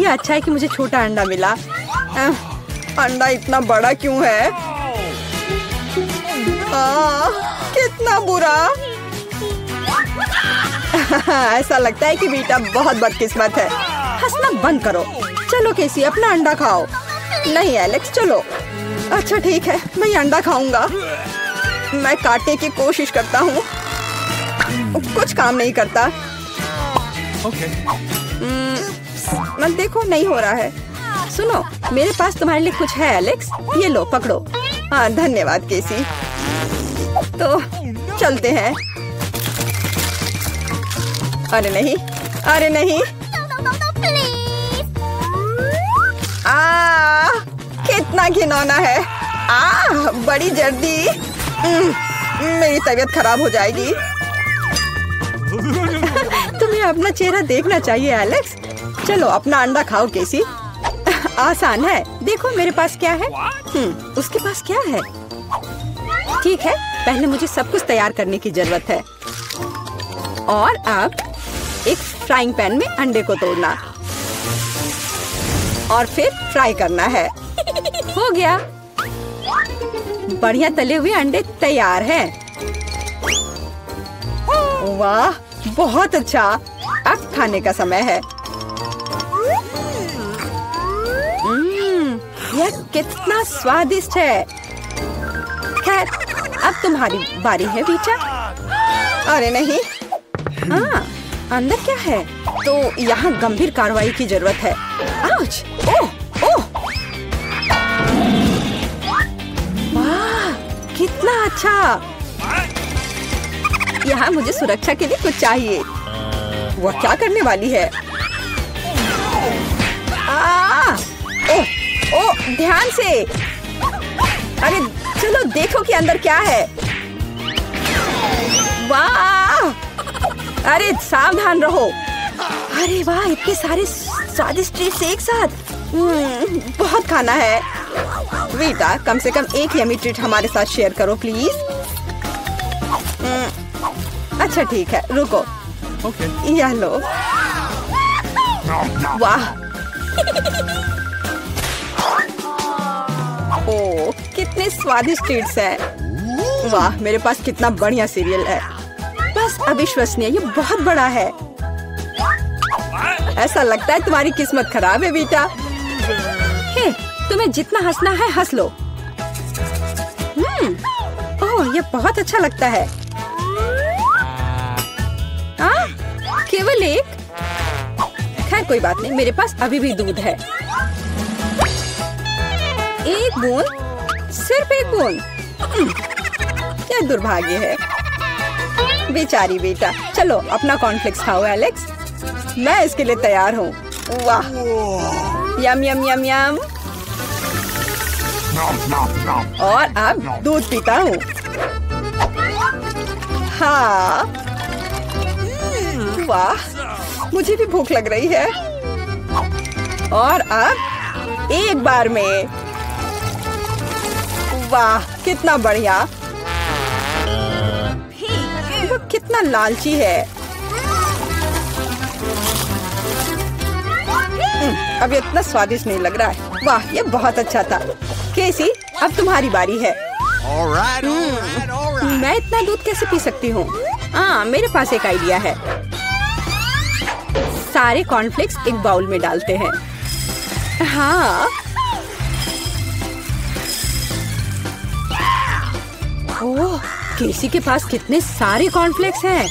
ये अच्छा है कि मुझे छोटा अंडा मिला। अंडा इतना बड़ा क्यों है? कितना बुरा। ऐसा लगता है कि बेटा बहुत बदकिस्मत है। हंसना बंद करो। चलो केसी अपना अंडा खाओ। नहीं एलेक्स चलो। अच्छा ठीक है, मैं ये अंडा खाऊंगा। मैं काटने की कोशिश करता हूँ, कुछ काम नहीं करता। मत देखो, नहीं हो रहा है। सुनो, मेरे पास तुम्हारे लिए कुछ है एलेक्स, ये लो पकड़ो। हाँ धन्यवाद केसी। तो चलते हैं। अरे नहीं, अरे नहीं। कितना घिनौना है। बड़ी जल्दी। मेरी तबीयत खराब हो जाएगी। तुम्हें अपना चेहरा देखना चाहिए एलेक्स। चलो अपना अंडा खाओ केसी। आसान है। देखो मेरे पास क्या है। उसके पास क्या है? ठीक है, पहले मुझे सब कुछ तैयार करने की जरूरत है। और अब एक फ्राइंग पैन में अंडे को तोड़ना और फिर फ्राई करना है। हो गया। बढ़िया तले हुए अंडे तैयार हैं। वाह बहुत अच्छा। अब खाने का समय है। यह कितना स्वादिष्ट है। खैर अब तुम्हारी बारी है बीटा। अरे नहीं। अंदर क्या है? तो यहाँ गंभीर कार्रवाई की जरूरत है। आउच! ओह! ओह! वाह! कितना अच्छा। यहाँ मुझे सुरक्षा के लिए कुछ चाहिए। वह क्या करने वाली है? ओह! ओह! ध्यान से। अरे चलो देखो कि अंदर क्या है। वाह! अरे सावधान रहो। अरे वाह, इतने सारे स्वादिष्ट ट्रीट्स एक साथ। बहुत खाना है। बेटा कम से कम एक यमी ट्रीट हमारे साथ शेयर करो प्लीज। अच्छा ठीक है, रुको। यह लो। वाह! ओह कितने स्वादिष्ट ट्रीट्स हैं। वाह मेरे पास कितना बढ़िया सीरियल है। बस अविश्वसनीय, ये बहुत बड़ा है। ऐसा लगता है तुम्हारी किस्मत खराब है बेटा। हे, तुम्हें जितना हंसना है हंस लो। ओह ये बहुत अच्छा लगता है। केवल एक? खैर कोई बात नहीं, मेरे पास अभी भी दूध है। एक बूंद, सिर्फ एक बूंद। क्या दुर्भाग्य है। बेचारी बेटा। चलो अपना कॉर्नफ्लेक्स खाओ एलेक्स। मैं इसके लिए तैयार हूँ। वाह! यम यम यम यम। और अब दूध पीता हूँ। हाँ वाह, मुझे भी भूख लग रही है। और अब एक बार में। वाह कितना बढ़िया। वो कितना लालची है। अब इतना स्वादिष्ट नहीं लग रहा है। वाह ये बहुत अच्छा था। केसी अब तुम्हारी बारी है। मैं इतना दूध कैसे पी सकती हूँ? मेरे पास एक आइडिया है। सारे कॉर्नफ्लेक्स एक बाउल में डालते हैं। हाँ ओह केसी के पास कितने सारे कॉर्नफ्लेक्स हैं।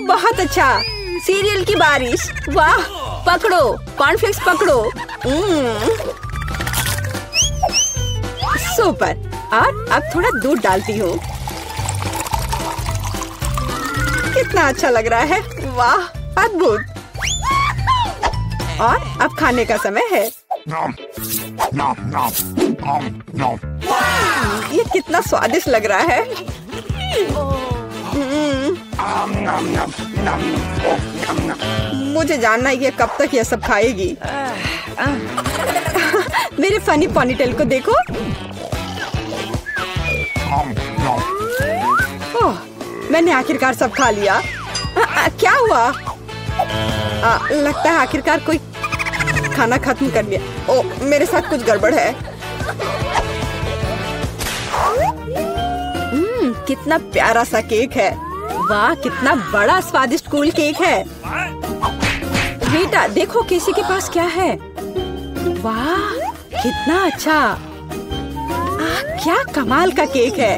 बहुत अच्छा। सीरियल की बारिश। वाह पकड़ो कॉर्नफ्लेक्स पकड़ो। सुपर। और अब थोड़ा दूध डालती हूँ। कितना अच्छा लग रहा है। वाह अद्भुत। और अब खाने का समय है। ये कितना स्वादिष्ट लग रहा है। मुझे जानना है ये कब तक ये सब खाएगी। मेरे फनी पोनीटेल को देखो। ओह मैंने आखिरकार सब खा लिया। क्या हुआ? लगता है आखिरकार कोई खाना खत्म कर लिया। ओ, मेरे साथ कुछ गड़बड़ है। कितना प्यारा सा केक है। वाह, कितना बड़ा स्वादिष्ट कूल केक है। बेटा देखो केसी के पास क्या है। वाह, कितना अच्छा। क्या कमाल का केक है।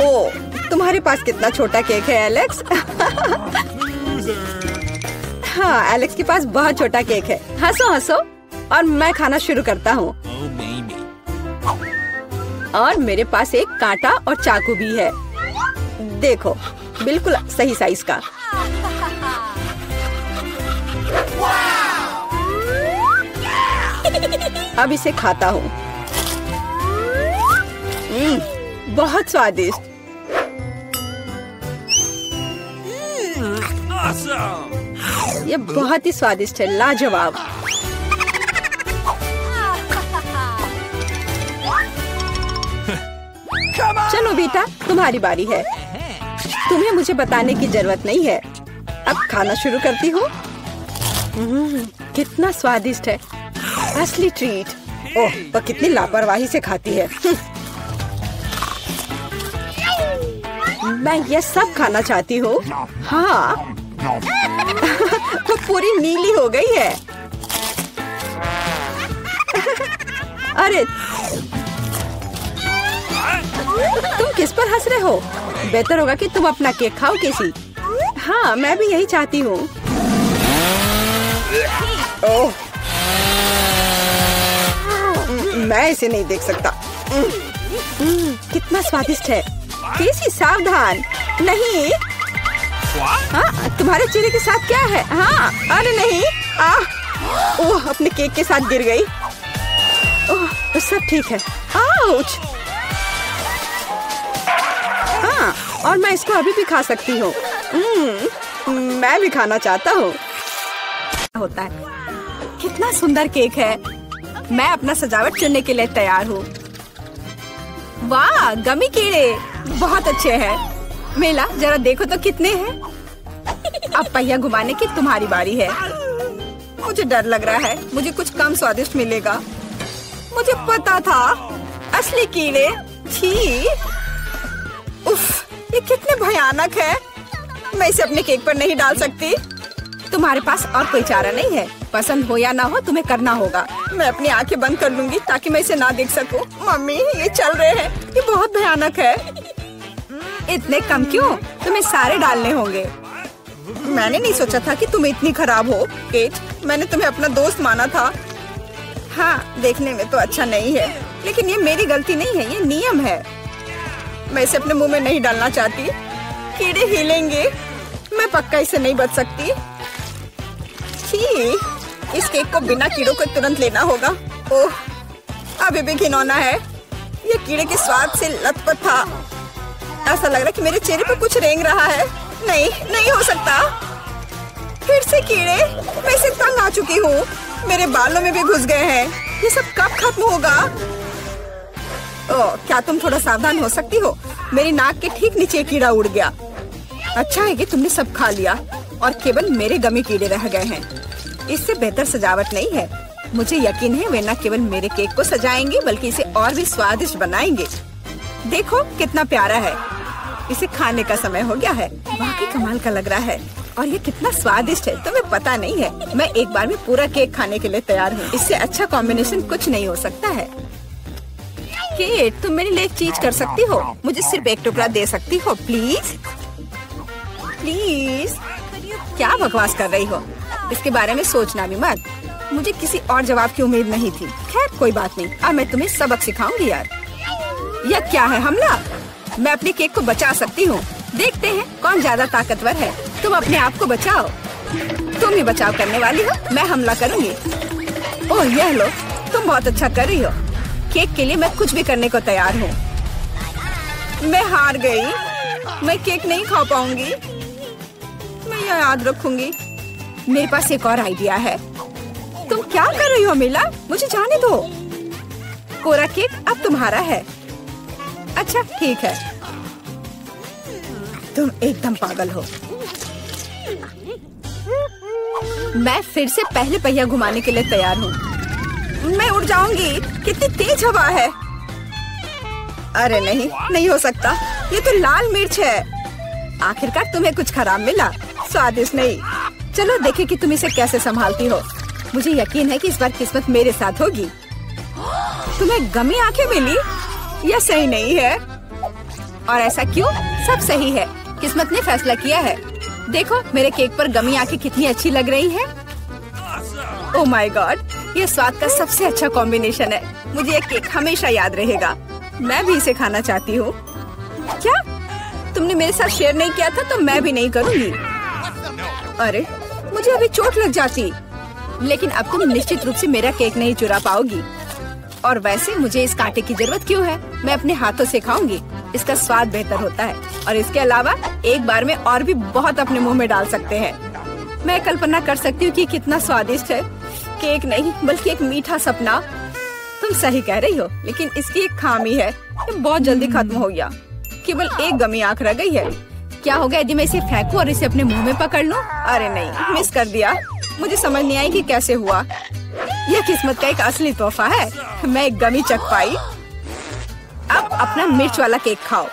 ओ, तुम्हारे पास कितना छोटा केक है एलेक्स। हाँ, एलेक्स के पास बहुत छोटा केक है। हंसो हंसो और मैं खाना शुरू करता हूँ। और मेरे पास एक कांटा और चाकू भी है। देखो, बिल्कुल सही साइज का। अब इसे खाता हूँ। बहुत स्वादिष्ट। ये बहुत ही स्वादिष्ट है, लाजवाब। चलो बेटा, तुम्हारी बारी है। तुम्हें मुझे बताने की जरूरत नहीं है। अब खाना शुरू करती हूँ। कितना स्वादिष्ट है, असली ट्रीट। ओह, वो कितनी लापरवाही से खाती है। मैं ये सब खाना चाहती हूँ। हाँ। वो पूरी नीली हो गई है। अरे तुम किस पर हंस रहे हो? बेहतर होगा कि तुम अपना केक खाओ केसी। हाँ, मैं भी यही चाहती हूँ। ओह, मैं इसे नहीं देख सकता। कितना स्वादिष्ट है। केसी सावधान, नहीं। हाँ, तुम्हारे चेहरे के साथ क्या है? हाँ, अरे नहीं। ओह, अपने केक के साथ गिर गई। ओह, सब ठीक है। आउच। हाँ, और मैं इसको अभी भी खा सकती हूँ। मैं भी खाना चाहता हूँ। होता है। कितना सुंदर केक है। मैं अपना सजावट चुनने के लिए तैयार हूँ। वाह, गमी कीड़े बहुत अच्छे हैं। मेला, जरा देखो तो कितने हैं। अब पहिया घुमाने की तुम्हारी बारी है। मुझे डर लग रहा है, मुझे कुछ कम स्वादिष्ट मिलेगा। मुझे पता था, असली कीड़े। छी, उफ, ये कितने भयानक है। मैं इसे अपने केक पर नहीं डाल सकती। तुम्हारे पास और कोई चारा नहीं है। पसंद हो या ना हो, तुम्हें करना होगा। मैं अपनी आंखें बंद कर लूंगी ताकि मैं इसे ना देख सकूं। मम्मी, ये चल रहे हैं। ये बहुत भयानक है। इतने कम क्यों? तुम्हें सारे डालने होंगे। मैंने नहीं सोचा था कि तुम इतनी खराब हो केट। मैंने तुम्हें अपना दोस्त माना था। हाँ, देखने में तो अच्छा नहीं है, लेकिन ये मेरी गलती नहीं है, ये नियम है। मैं इसे अपने मुंह में नहीं डालना चाहती। कीड़े हिलेंगे। मैं पक्का इसे नहीं बच सकती। छी, इस केक को बिना कीड़ों को तुरंत लेना होगा। ओह, अभी भी घिनौना है। ये कीड़े के स्वाद से लथपथ था। ऐसा लग रहा है कि मेरे चेहरे पर कुछ रेंग रहा है। नहीं, नहीं हो सकता। फिर से कीड़े। मैं इसे तंग आ चुकी हूँ। मेरे बालों में भी घुस गए हैं। ये सब कब खत्म होगा? ओह, क्या तुम थोड़ा सावधान हो सकती हो? मेरी नाक के ठीक नीचे कीड़ा उड़ गया। अच्छा है कि तुमने सब खा लिया और केवल मेरे गमी कीड़े रह गए हैं। इससे बेहतर सजावट नहीं है। मुझे यकीन है वे न केवल मेरे केक को सजाएंगे बल्कि इसे और भी स्वादिष्ट बनाएंगे। देखो कितना प्यारा है। इसे खाने का समय हो गया है। वाकई कमाल का लग रहा है और ये कितना स्वादिष्ट है तुम्हें पता नहीं है। मैं एक बार में पूरा केक खाने के लिए तैयार हूँ। इससे अच्छा कॉम्बिनेशन कुछ नहीं हो सकता है। केट, तुम मेरे लिए एक चीज कर सकती हो। मुझे सिर्फ एक टुकड़ा दे सकती हो प्लीज? प्लीज। क्या बकवास कर रही हो? इसके बारे में सोचना भी मत। मुझे किसी और जवाब की उम्मीद नहीं थी। खैर कोई बात नहीं, अब मैं तुम्हें सबक सिखाऊंगी यार। यह क्या है, हमला? मैं अपने केक को बचा सकती हूँ। देखते हैं कौन ज्यादा ताकतवर है। तुम अपने आप को बचाओ। तुम ही बचाव करने वाली हो, मैं हमला करूंगी। ओह यह लो, तुम बहुत अच्छा कर रही हो। केक के लिए मैं कुछ भी करने को तैयार हूँ। मैं हार गई। मैं केक नहीं खा पाऊंगी। मैं यह याद रखूंगी। मेरे पास एक और आइडिया है। तुम क्या कर रही हो मिला? मुझे जाने दो। कोरा केक अब तुम्हारा है। अच्छा ठीक है। तुम एकदम पागल हो। मैं फिर से पहले पहिया घुमाने के लिए तैयार हूँ। मैं उड़ जाऊंगी। कितनी तेज हवा है। अरे नहीं, नहीं हो सकता। ये तो लाल मिर्च है। आखिरकार तुम्हें कुछ खराब मिला। स्वादिष्ट नहीं। चलो देखें कि तुम इसे कैसे संभालती हो। मुझे यकीन है कि इस बार किस्मत मेरे साथ होगी। तुम्हें गमी आंखें मिली? यह सही नहीं है। और ऐसा क्यों? सब सही है। किस्मत ने फैसला किया है। देखो मेरे केक पर गमी आंखें कितनी अच्छी लग रही हैं। ओह माय गॉड, ये स्वाद का सबसे अच्छा कॉम्बिनेशन है। मुझे ये केक हमेशा याद रहेगा। मैं भी इसे खाना चाहती हूँ। क्या तुमने मेरे साथ शेयर नहीं किया था तो मैं भी नहीं करूँगी। अरे मुझे अभी चोट लग जाती। लेकिन अब तुम निश्चित रूप से मेरा केक नहीं चुरा पाओगी। और वैसे मुझे इस कांटे की जरूरत क्यों है? मैं अपने हाथों से खाऊंगी। इसका स्वाद बेहतर होता है और इसके अलावा एक बार में और भी बहुत अपने मुंह में डाल सकते हैं। मैं कल्पना कर सकती हूँ कि कितना स्वादिष्ट है। केक नहीं बल्कि एक मीठा सपना। तुम सही कह रही हो, लेकिन इसकी एक खामी है। ये बहुत जल्दी खत्म हो गया। केवल एक गमी आंख रह गई है। क्या होगा यदि मैं इसे फेंकूं और इसे अपने मुंह में पकड़ लूं? अरे नहीं, मिस कर दिया। मुझे समझ नहीं आई कि कैसे हुआ। यह किस्मत का एक असली तोहफा है। मैं एक गमी चख पाई। अब अपना मिर्च वाला केक खाओ।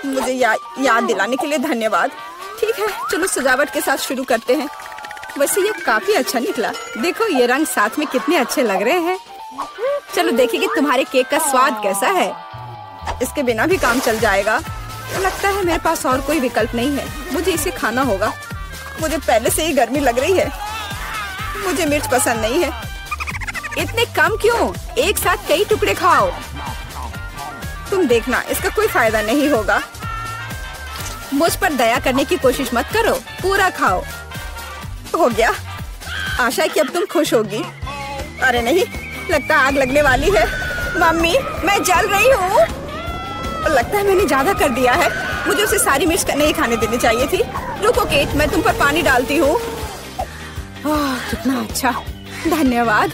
मुझे याद दिलाने के लिए धन्यवाद। ठीक है, चलो सजावट के साथ शुरू करते हैं। वैसे ये काफी अच्छा निकला। देखो ये रंग साथ में कितने अच्छे लग रहे हैं। चलो देखें कि तुम्हारे केक का स्वाद कैसा है। इसके बिना भी काम चल जाएगा। लगता है मेरे पास और कोई विकल्प नहीं है। मुझे इसे खाना होगा। मुझे पहले से ही गर्मी लग रही है। मुझे मिर्च पसंद नहीं है। इतने कम क्यों? एक साथ कई टुकड़े खाओ। तुम देखना, इसका कोई फायदा नहीं होगा। मुझ पर दया करने की कोशिश मत करो। पूरा खाओ। हो गया। आशा है कि अब तुम खुश होगी। अरे नहीं, लगता आग लगने वाली है। मम्मी, मैं जल रही हूँ। लगता है मैंने ज्यादा कर दिया है। मुझे उसे सारी मिर्च नहीं खाने देनी चाहिए थी। रुको केट, मैं तुम पर पानी डालती हूँ। कितना अच्छा, धन्यवाद।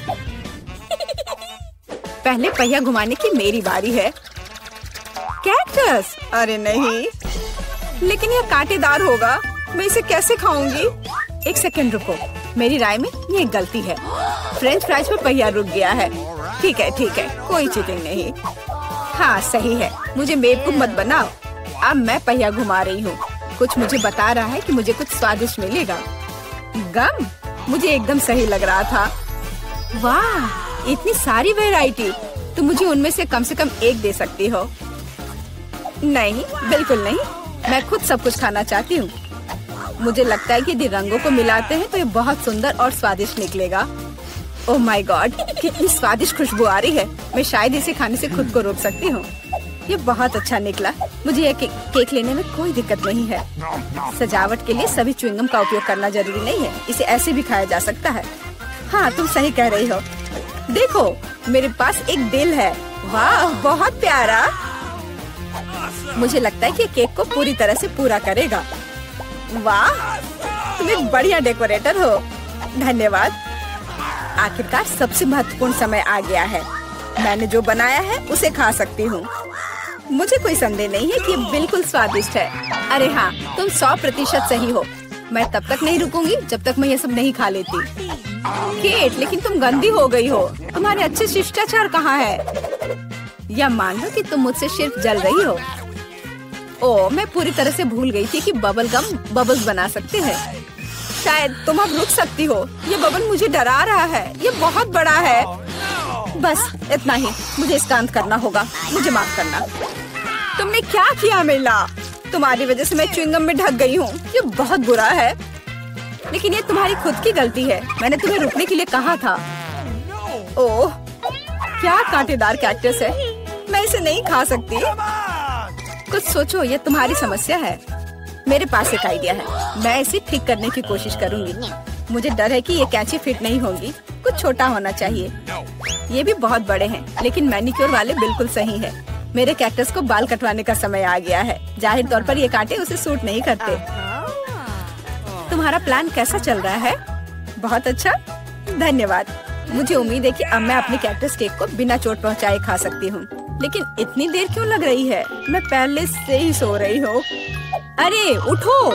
पहले पहिया घुमाने की मेरी बारी है। कैक्टस? अरे नहीं, लेकिन यह कांटेदार होगा। मैं इसे कैसे खाऊंगी? एक सेकंड रुको। मेरी राय में ये एक गलती है। फ्रेंच फ्राइज पर पहिया रुक गया है। ठीक है, कोई चीटिंग नहीं। हाँ सही है। मुझे बेवकूफ मत बनाओ। अब मैं पहिया घुमा रही हूँ। कुछ मुझे बता रहा है कि मुझे कुछ स्वादिष्ट मिलेगा। गम? मुझे एकदम सही लग रहा था। वाह, इतनी सारी वैरायटी। तुम मुझे उनमें से कम एक दे सकती हो। नहीं, बिल्कुल नहीं। मैं खुद सब कुछ खाना चाहती हूँ। मुझे लगता है कि यदि रंगों को मिलाते हैं तो ये बहुत सुंदर और स्वादिष्ट निकलेगा। ओह माय गॉड, कितनी स्वादिष्ट खुशबू आ रही है। मैं शायद इसे खाने से खुद को रोक सकती हूँ। ये बहुत अच्छा निकला। मुझे यह केक लेने में कोई दिक्कत नहीं है। सजावट के लिए सभी च्युइंगम का उपयोग करना जरूरी नहीं है। इसे ऐसे भी खाया जा सकता है। हाँ, तुम सही कह रही हो। देखो, मेरे पास एक दिल है। वाह, बहुत प्यारा। मुझे लगता है कि केक को पूरी तरह से पूरा करेगा। वाह, तुम एक बढ़िया डेकोरेटर हो। धन्यवाद। आखिरकार सबसे महत्वपूर्ण समय आ गया है। मैंने जो बनाया है उसे खा सकती हूँ। मुझे कोई संदेह नहीं है कि ये बिल्कुल स्वादिष्ट है। अरे हाँ, तुम 100% सही हो। मैं तब तक नहीं रुकूंगी जब तक मैं ये सब नहीं खा लेती। केट, लेकिन तुम गंदी हो गई हो। तुम्हारे अच्छे शिष्टाचार कहाँ है? या मान लो कि तुम मुझसे सिर्फ जल रही हो। ओह, मैं पूरी तरह से भूल गई थी कि बबल गम बबल्स बना सकते हैं। शायद तुम अब रुक सकती हो। ये बबल मुझे डरा रहा है। ये बहुत बड़ा है। बस इतना ही। मुझे इसका अंत करना होगा। मुझे माफ करना। तुमने क्या किया मिला? तुम्हारी वजह से मैं च्युइंगम में ढक गई हूँ। ये बहुत बुरा है। लेकिन ये तुम्हारी खुद की गलती है। मैंने तुम्हें रुकने के लिए कहा था। ओह, क्या कांटेदार कैक्टस है। मैं इसे नहीं खा सकती। कुछ सोचो, ये तुम्हारी समस्या है। मेरे पास एक आइडिया है। मैं इसे ठीक करने की कोशिश करूंगी। मुझे डर है कि ये कैंची फिट नहीं होगी। कुछ छोटा होना चाहिए। ये भी बहुत बड़े हैं, लेकिन मैनिक्योर वाले बिल्कुल सही है। मेरे कैक्टस को बाल कटवाने का समय आ गया है। जाहिर तौर पर ये कांटे उसे सूट नहीं करते। तुम्हारा प्लान कैसा चल रहा है? बहुत अच्छा, धन्यवाद। मुझे उम्मीद है कि अब मैं अपने कैक्टस केक को बिना चोट पहुंचाए खा सकती हूँ। लेकिन इतनी देर क्यों लग रही है? मैं पहले से ही सो रही हूँ। अरे उठो,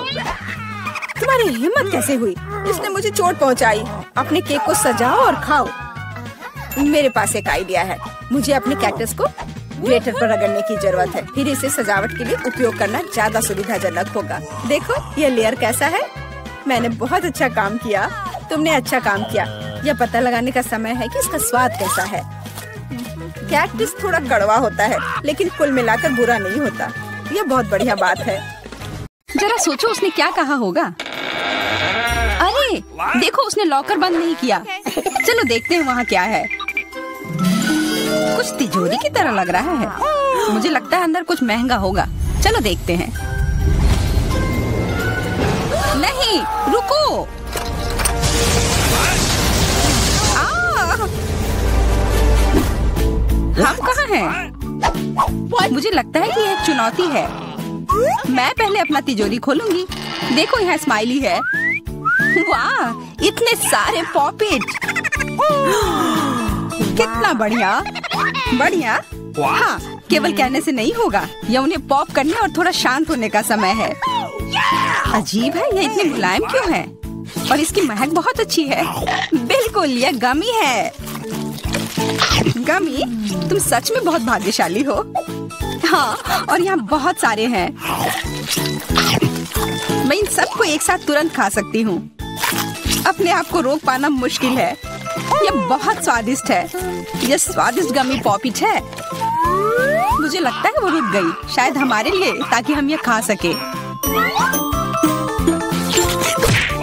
तुम्हारी हिम्मत कैसे हुई? इसने मुझे चोट पहुंचाई। अपने केक को सजाओ और खाओ। मेरे पास एक आइडिया है। मुझे अपने कैक्टस को ग्रेटर पर रगड़ने की जरूरत है, फिर इसे सजावट के लिए उपयोग करना ज्यादा सुविधाजनक होगा। देखो ये लेयर कैसा है। मैंने बहुत अच्छा काम किया। तुमने अच्छा काम किया। यह पता लगाने का समय है कि इसका स्वाद कैसा है। कैक्टस थोड़ा कड़वा होता है, लेकिन कुल मिलाकर बुरा नहीं होता। यह बहुत बढ़िया बात है। जरा सोचो उसने क्या कहा होगा। अरे देखो, उसने लॉकर बंद नहीं किया। चलो देखते हैं वहाँ क्या है। कुछ तिजोरी की तरह लग रहा है। मुझे लगता है अंदर कुछ महंगा होगा। चलो देखते हैं। नहीं, रुको। हम कहाँ हैं? मुझे लगता है कि यह एक चुनौती है। मैं पहले अपना तिजोरी खोलूंगी। देखो यहाँ स्माइली है। वाह, इतने सारे पॉपिट। कितना बढ़िया। बढ़िया। हाँ, केवल कहने से नहीं होगा। यह उन्हें पॉप करने और थोड़ा शांत होने का समय है। अजीब है, यह इतनी मुलायम क्यों है? और इसकी महक बहुत अच्छी है। बिल्कुल, यह गमी है। गमी, तुम सच में बहुत भाग्यशाली हो। हाँ, और यहाँ बहुत सारे हैं। मैं इन सबको एक साथ तुरंत खा सकती हूँ। अपने आप को रोक पाना मुश्किल है। यह बहुत स्वादिष्ट है। यह स्वादिष्ट गमी पॉपिट है। मुझे लगता है वो रुक गई, शायद हमारे लिए, ताकि हम ये खा सके।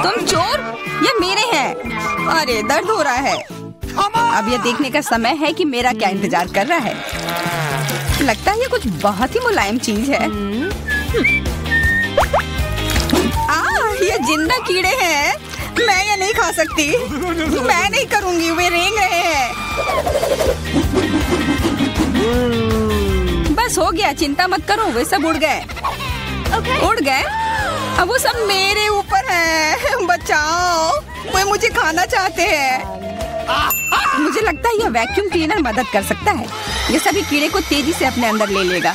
तुम चोर, ये मेरे हैं। अरे दर्द हो रहा है। अब ये देखने का समय है कि मेरा क्या इंतजार कर रहा है। लगता है ये कुछ बहुत ही मुलायम चीज है। ये जिंदा कीड़े हैं। मैं ये नहीं खा सकती। मैं नहीं करूंगी, वे रेंग रहे हैं। बस हो गया, चिंता मत करो, वे सब उड़ गए। उड़ गए? अब वो सब मेरे ऊपर है। बचाओ, वे मुझे खाना चाहते हैं। मुझे लगता है यह वैक्यूम क्लीनर मदद कर सकता है। ये सभी कीड़े को तेजी से अपने अंदर ले लेगा,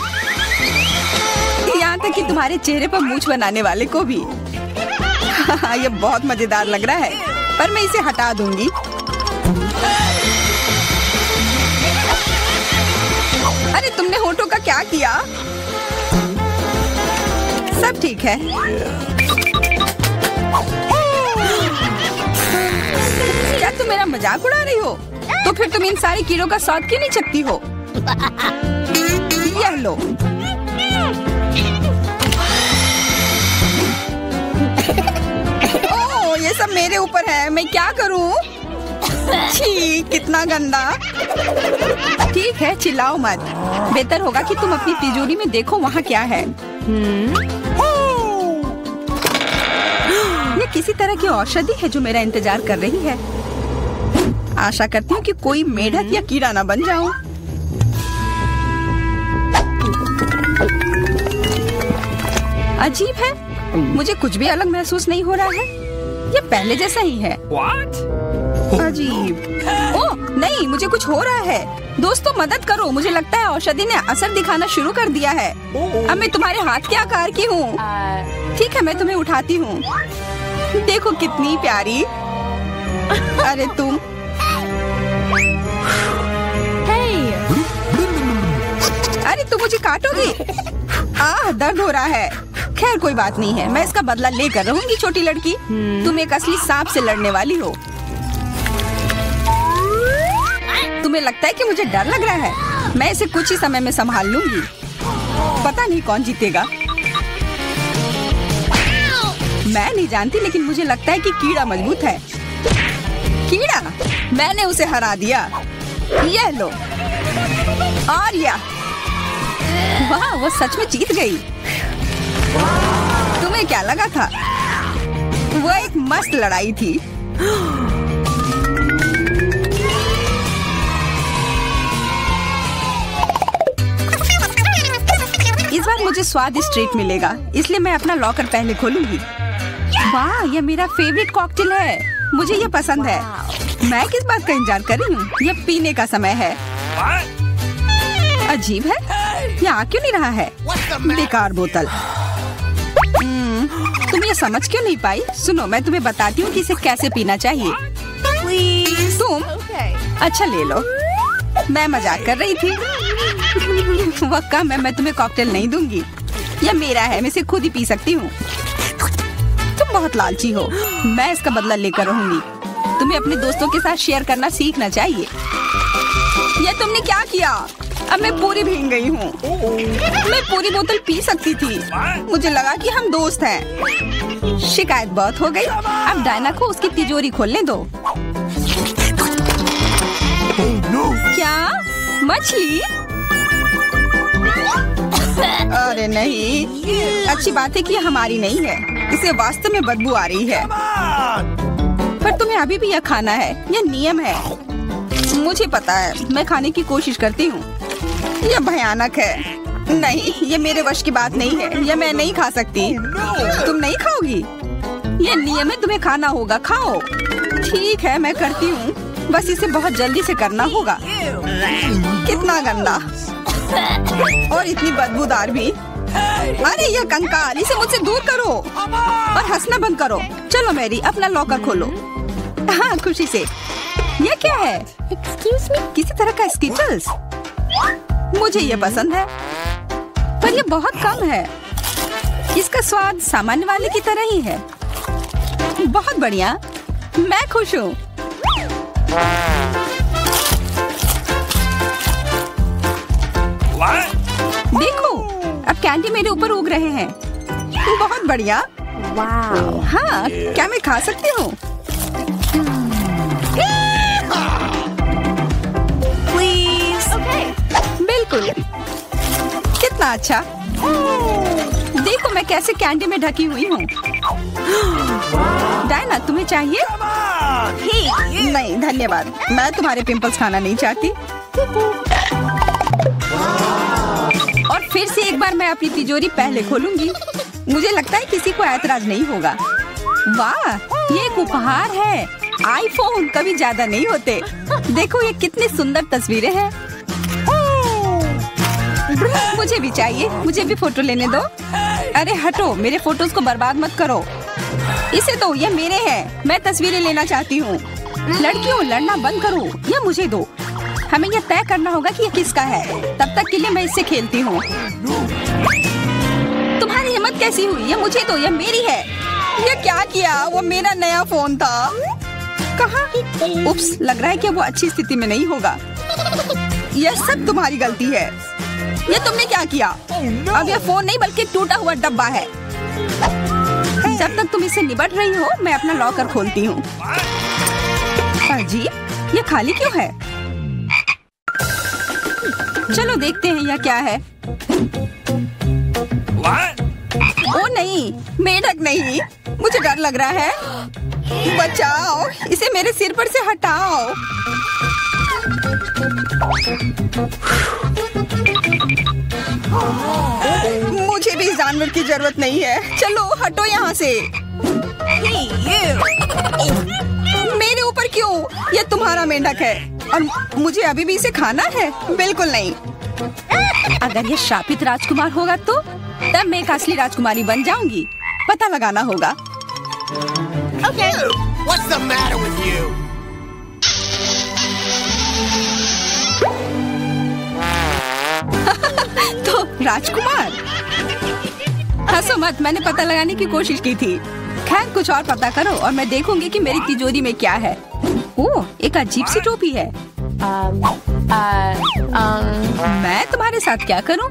यहाँ तक कि तुम्हारे चेहरे पर मूंछ बनाने वाले को भी। ये बहुत मजेदार लग रहा है, पर मैं इसे हटा दूंगी। अरे तुमने होठों का क्या किया? सब ठीक है। क्या तुम मेरा मजाक उड़ा रही हो? तो फिर तुम इन सारे कीड़ों का स्वाद क्यों नहीं चखती हो? यह लो। ओह, ये सब मेरे ऊपर है। मैं क्या करूं? छी, कितना गंदा। ठीक है, चिल्लाओ मत। बेहतर होगा कि तुम अपनी तिजोरी में देखो वहाँ क्या है। ये किसी तरह की औषधि है जो मेरा इंतजार कर रही है। आशा करती हूँ कि कोई मेढक या कीड़ा ना बन जाऊं। अजीब है, मुझे कुछ भी अलग महसूस नहीं हो रहा है। ये पहले जैसा ही है। अजीब। ओह नहीं, मुझे कुछ हो रहा है। दोस्तों मदद करो, मुझे लगता है औषधि ने असर दिखाना शुरू कर दिया है। अब मैं तुम्हारे हाथ के आकार की हूँ। ठीक है, मैं तुम्हें उठाती हूँ। देखो कितनी प्यारी। अरे तुम। अरे तुम मुझे काटोगी? दर्द हो रहा है। खैर कोई बात नहीं है, मैं इसका बदला लेकर रहूंगी। छोटी लड़की, तुम एक असली सांप से लड़ने वाली हो। तुम्हें लगता है कि मुझे डर लग रहा है? मैं इसे कुछ ही समय में संभाल लूंगी। पता नहीं कौन जीतेगा। मैं नहीं जानती, लेकिन मुझे लगता है कि कीड़ा मजबूत है। कीड़ा, मैंने उसे हरा दिया। यह लो। और यह, वाह, वो सच में जीत गई। तुम्हें क्या लगा था? वो एक मस्त लड़ाई थी। इस बार मुझे स्वादिष्ट ट्रीट मिलेगा, इसलिए मैं अपना लॉकर पहले खोलूंगी। वाह, यह मेरा फेवरेट कॉकटेल है। मुझे यह पसंद है। मैं किस बात का इंतजार कर रही हूँ? यह पीने का समय है। अजीब है, यह आ क्यों नहीं रहा है? बेकार बोतल। ये समझ क्यों नहीं पाई? सुनो, मैं तुम्हें बताती हूँ कि इसे कैसे पीना चाहिए। तुम अच्छा ले लो, मैं मजाक कर रही थी। वह कम है, मैं तुम्हें कॉकटेल नहीं दूंगी। यह मेरा है, मैं इसे खुद ही पी सकती हूँ। तुम बहुत लालची हो, मैं इसका बदला लेकर रहूंगी। तुम्हें अपने दोस्तों के साथ शेयर करना सीखना चाहिए। यह तुमने क्या किया? अब मैं पूरी भीग गई हूँ। मैं पूरी बोतल पी सकती थी। मुझे लगा कि हम दोस्त हैं। शिकायत बहुत हो गई। अब डायना को उसकी तिजोरी खोलने दो। क्या मछली? अरे नहीं, अच्छी बात है कि यह हमारी नहीं है। इसे वास्तव में बदबू आ रही है। पर तुम्हें अभी भी यह खाना है, यह नियम है। मुझे पता है, मैं खाने की कोशिश करती हूँ। यह भयानक है। नहीं, यह मेरे वश की बात नहीं है। यह मैं नहीं खा सकती। तुम नहीं खाओगी? यह नियम है, तुम्हें खाना होगा। खाओ। ठीक है, मैं करती हूँ। बस इसे बहुत जल्दी से करना होगा। कितना गंदा और इतनी बदबूदार भी। अरे यह कंकाल, इसे मुझसे दूर करो और हंसना बंद करो। चलो मैरी, अपना लॉकर खोलो। हाँ, खुशी से। यह क्या है? किसी तरह का स्किटल्स। मुझे ये पसंद है, पर ये बहुत कम है। इसका स्वाद सामान्य वाले की तरह ही है। बहुत बढ़िया, मैं खुश हूँ। देखो, अब कैंडी मेरे ऊपर उग रहे हैं। बहुत बढ़िया। हाँ, क्या मैं खा सकती हूँ? बिल्कुल। कितना अच्छा। देखो मैं कैसे कैंडी में ढकी हुई हूँ। डायना, तुम्हें चाहिए? नहीं धन्यवाद, मैं तुम्हारे पिंपल्स खाना नहीं चाहती। और फिर से एक बार मैं अपनी तिजोरी पहले खोलूंगी। मुझे लगता है किसी को ऐतराज नहीं होगा। वाह, ये एक उपहार है। आईफोन कभी ज्यादा नहीं होते। देखो ये कितनी सुंदर तस्वीरें हैं। मुझे भी चाहिए, मुझे भी फोटो लेने दो। अरे हटो, मेरे फोटोज को बर्बाद मत करो। इसे दो, ये मेरे हैं। मैं तस्वीरें लेना चाहती हूँ। लड़कियों, लड़ना बंद करो, यह मुझे दो। हमें यह तय करना होगा कि यह किसका है। तब तक के लिए मैं इससे खेलती हूँ। तुम्हारी हिम्मत कैसी हुई? यह मुझे दो, यह मेरी है। यह क्या किया? वो मेरा नया फोन था। कहाँ? उप्स, लग रहा है कि वो अच्छी स्थिति में नहीं होगा। यह सब तुम्हारी गलती है। ये तुमने क्या किया? अब यह फोन नहीं बल्कि टूटा हुआ डब्बा है। जब तक तुम इससे निपट रही हो, मैं अपना लॉकर खोलती हूँ। अजीब, ये खाली क्यों है? चलो देखते हैं यह क्या है। ओ नहीं, मेढक नहीं, मुझे डर लग रहा है। बचाओ, इसे मेरे सिर पर से हटाओ। मुझे भी इस जानवर की जरूरत नहीं है। चलो हटो यहाँ से। मेरे ऊपर क्यों? यह तुम्हारा मेंढक है और मुझे अभी भी इसे खाना है? बिल्कुल नहीं। अगर ये शापित राजकुमार होगा तो तब मैं एक असली राजकुमारी बन जाऊंगी। पता लगाना होगा। Okay. What's the matter with you? तो राजकुमार, हंसो मत, मैंने पता लगाने की कोशिश की थी। खैर कुछ और पता करो और मैं देखूंगी कि मेरी तिजोरी में क्या है। ओह, एक अजीब सी टोपी है। मैं तुम्हारे साथ क्या करूं?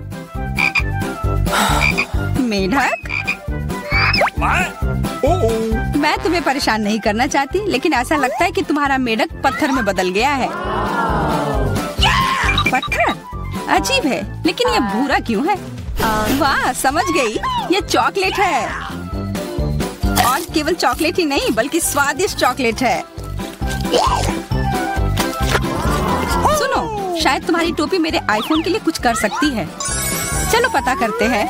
मेढक, मैं तुम्हें परेशान नहीं करना चाहती, लेकिन ऐसा लगता है कि तुम्हारा मेढक पत्थर में बदल गया है। पत्थर? अजीब है, लेकिन ये भूरा क्यों है? वाह, समझ गई, ये चॉकलेट है। और केवल चॉकलेट ही नहीं बल्कि स्वादिष्ट चॉकलेट है। सुनो, शायद तुम्हारी टोपी मेरे आईफोन के लिए कुछ कर सकती है। चलो पता करते हैं।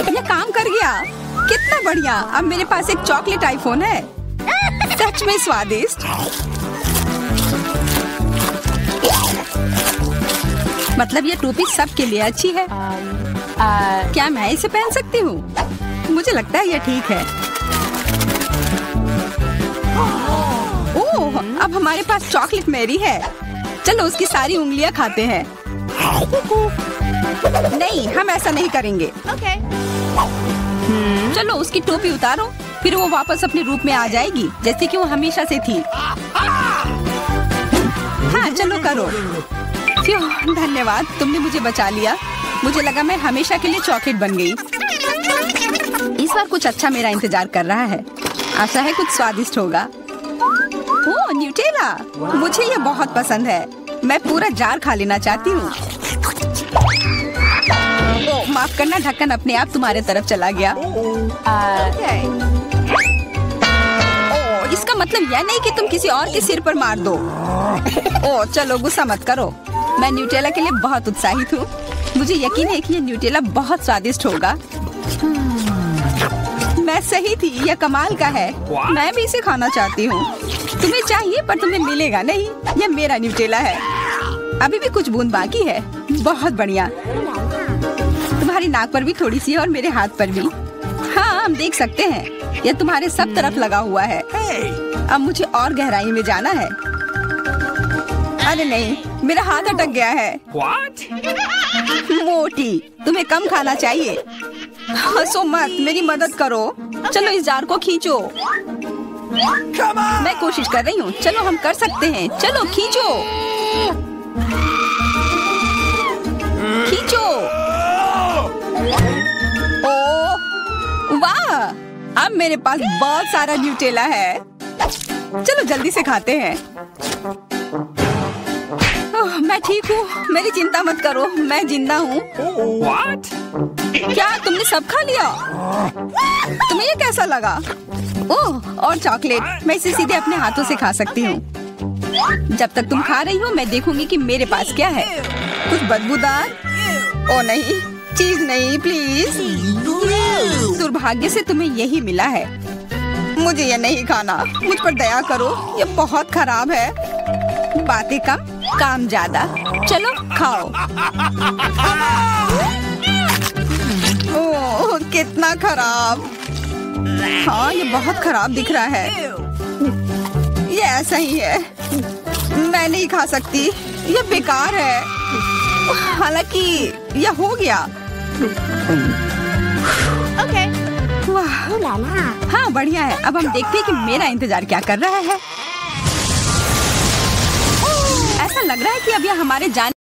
ये काम कर गया, कितना बढ़िया। अब मेरे पास एक चॉकलेट आईफोन है। सच में स्वादिष्ट। मतलब ये टोपी सबके लिए अच्छी है। क्या मैं इसे पहन सकती हूँ? मुझे लगता है ये ठीक है। ओह, अब हमारे पास चॉकलेट मैरी है। चलो उसकी सारी उंगलियां खाते हैं। नहीं, हम ऐसा नहीं करेंगे। चलो उसकी टोपी उतारो, फिर वो वापस अपने रूप में आ जाएगी जैसे कि वो हमेशा से थी। हाँ चलो करो। धन्यवाद, तुमने मुझे बचा लिया। मुझे लगा मैं हमेशा के लिए चॉकलेट बन गई। इस बार कुछ अच्छा मेरा इंतजार कर रहा है। आशा है कुछ स्वादिष्ट होगा। ओह न्यूटेला, मुझे ये बहुत पसंद है। मैं पूरा जार खा लेना चाहती हूँ। ओह माफ करना, ढक्कन अपने आप तुम्हारे तरफ चला गया। ओह इसका मतलब यह नहीं कि तुम किसी और के सिर पर मार दो। ओह चलो गुस्सा मत करो, मैं न्यूटेला के लिए बहुत उत्साहित हूँ। मुझे यकीन है कि ये न्यूटेला बहुत स्वादिष्ट होगा। मैं सही थी, यह कमाल का है। मैं भी इसे खाना चाहती हूँ। तुम्हें चाहिए पर तुम्हें मिलेगा नहीं। यह मेरा न्यूटेला है। अभी भी कुछ बूंद बाकी है। बहुत बढ़िया। तुम्हारी नाक पर भी थोड़ी सी और मेरे हाथ पर भी। हाँ हम देख सकते हैं, यह तुम्हारे सब तरफ लगा हुआ है। अब मुझे और गहराई में जाना है। अरे नहीं, मेरा हाथ अटक गया है। मोटी, तुम्हें कम खाना चाहिए। हंसो मत, मेरी मदद करो। चलो इस जार को खींचो। मैं कोशिश कर रही हूँ। चलो हम कर सकते हैं। चलो खींचो खींचो। ओह वाह, अब मेरे पास बहुत सारा न्यूटेला है। चलो जल्दी से खाते हैं। मैं ठीक हूँ, मेरी चिंता मत करो, मैं जिंदा हूँ। क्या तुमने सब खा लिया? तुम्हें ये कैसा लगा? ओह और चॉकलेट, मैं इसे सीधे अपने हाथों से खा सकती हूँ। जब तक तुम खा रही हो मैं देखूंगी कि मेरे पास क्या है। कुछ बदबूदार? ओ नहीं, चीज नहीं प्लीज। दुर्भाग्य से तुम्हें यही मिला है। मुझे ये नहीं खाना, मुझ पर दया करो, ये बहुत खराब है। बातें कम काम ज्यादा। चलो खाओ। ओह कितना खराब। हाँ ये बहुत खराब दिख रहा है। ये ऐसा ही है, मैं नहीं खा सकती, ये बेकार है। हालांकि यह हो गया। Okay. वाह हाँ बढ़िया है। अब हम देखते हैं कि मेरा इंतजार क्या कर रहा है। ऐसा लग रहा है कि अब यह हमारे जाने